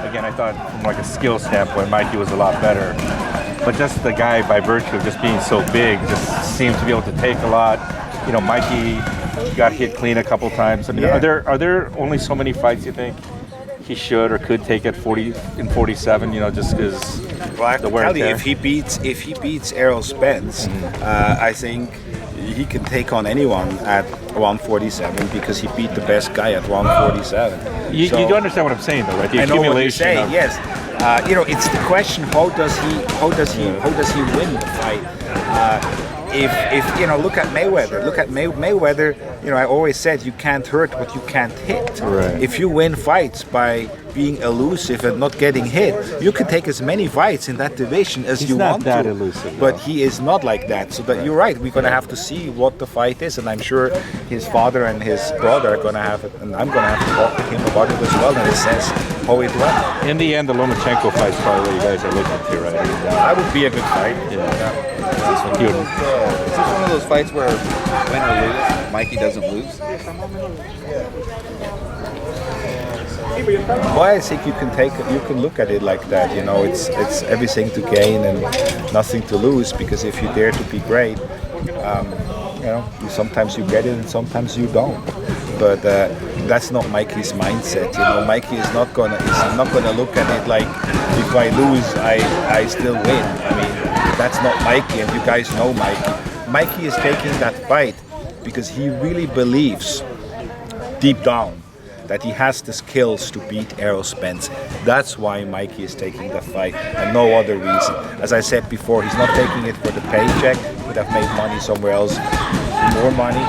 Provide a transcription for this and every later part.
again, I thought from like a skill standpoint, Mikey was a lot better. But just the guy, by virtue of just being so big, just seems to be able to take a lot. You know, Mikey got hit clean a couple times. I mean, are there only so many fights you think he should or could take at 40 and 47? You know, just because the wear and tear. If he beats Errol Spence, I think he can take on anyone at 147 because he beat the best guy at 147. You do understand what I'm saying, though, right? The accumulation. I know what you're saying. Yes. You know, it's the question: how does he win the fight? If you know, look at Mayweather. Look at Mayweather. You know, I always said you can't hurt what you can't hit. Right. If you win fights by being elusive and not getting hit, you can take as many fights in that division as you want to. He's not that elusive. But he is not like that. So that you're right. We're gonna have to see what the fight is, and I'm sure his father and his brother are gonna have it, and I'm gonna have to talk with him about it as well, and assess how it went. In the end, the Lomachenko fight is probably what you guys are looking to, right? That would be a good fight. Yeah. Is this one of those fights where win or lose, Mikey doesn't lose? Well, I think you can look at it like that. You know, it's everything to gain and nothing to lose, because if you dare to be great, you know, sometimes you get it and sometimes you don't. But that's not Mikey's mindset. You know, Mikey is not gonna look at it like, if I lose, I still win. I mean, that's not Mikey, and you guys know Mikey. Mikey is taking that fight because he really believes deep down that he has the skills to beat Errol Spence. That's why Mikey is taking the fight, and no other reason. As I said before, he's not taking it for the paycheck. He could have made money somewhere else, more money.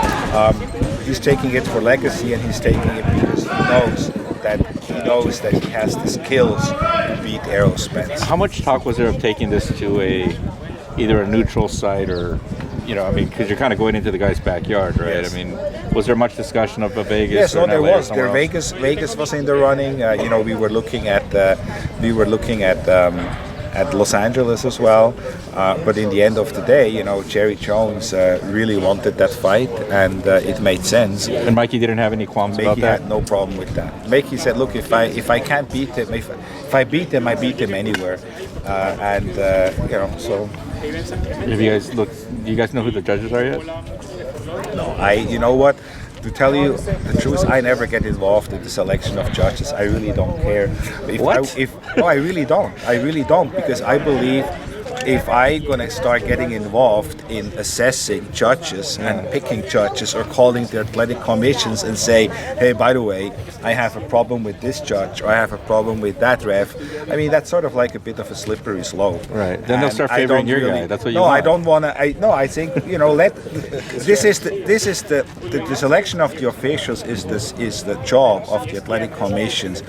He's taking it for legacy, and he's taking it because he knows that he has the skills to beat Errol Spence. How much talk was there of taking this to either a neutral site or, you know, I mean, because you're kind of going into the guy's backyard, right? Yes. I mean, was there much discussion of Vegas? Yes, no, there was. Vegas was in the running. You know, we were looking at Los Angeles as well. But in the end of the day, you know, Jerry Jones really wanted that fight, and it made sense. And Mikey didn't have any qualms about that? Mikey had no problem with that. Mikey said, look, if I can't beat him, if I beat him, I beat him anywhere. You know, so. Have you guys looked? Do you guys know who the judges are yet? No, you know what? To tell you the truth, I never get involved in the selection of judges. I really don't care. No, I really don't. I really don't, because I believe if I'm gonna start getting involved in assessing judges and picking judges or calling the athletic commissions and say, hey, by the way, I have a problem with this judge or I have a problem with that ref, I mean, that's sort of like a bit of a slippery slope. Right. Then they'll start favoring your guy. That's what you want. No, I don't want to. No, I think, you know, this is the selection of the officials is the job of the athletic commissions,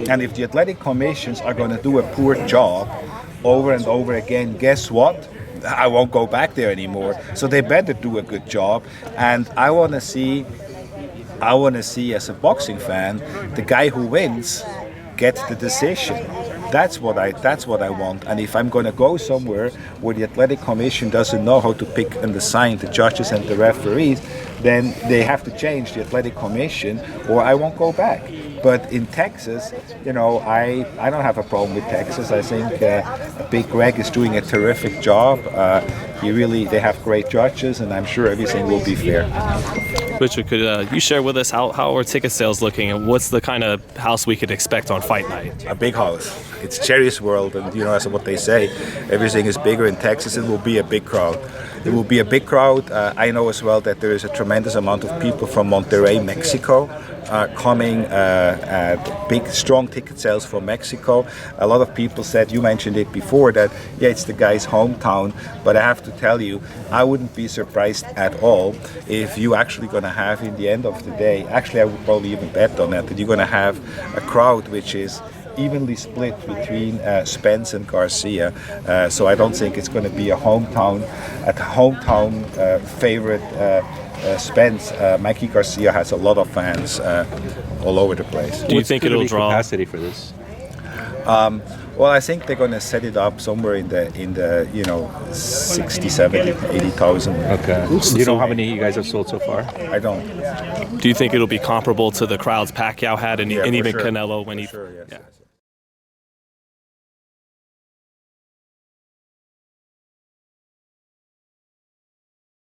and if the athletic commissions are going to do a poor job over and over again, guess what? I won't go back there anymore. So they better do a good job. And I want to see, as a boxing fan, the guy who wins get the decision. That's what I want. And if I'm going to go somewhere where the athletic commission doesn't know how to pick and assign the judges and the referees, then they have to change the athletic commission, or I won't go back. But in Texas, you know, I don't have a problem with Texas. I think Big Greg is doing a terrific job. They have great judges, and I'm sure everything will be fair. Richard, could you share with us how are ticket sales looking, and what's the kind of house we could expect on fight night? A big house. It's Cherry's World, and you know, as what they say, everything is bigger in Texas. It will be a big crowd. It will be a big crowd. I know as well that there is a tremendous amount of people from Monterrey, Mexico, coming at big, strong ticket sales from Mexico. A lot of people said, you mentioned it before, that yeah, it's the guy's hometown, but I have to tell you, I wouldn't be surprised at all if you actually going to have, in the end of the day, actually I would probably even bet on that you're going to have a crowd which is evenly split between Spence and Garcia. So I don't think it's going to be a hometown favorite. Spence, Mikey Garcia has a lot of fans all over the place. Do you think it'll draw capacity for this? Well, I think they're going to set it up somewhere in the you know, 60, 70, 80,000. Okay. Do you know how many you guys have sold so far? I don't. Do you think it'll be comparable to the crowds Pacquiao had and even sure. Canelo when he? Sure, yes. Yeah.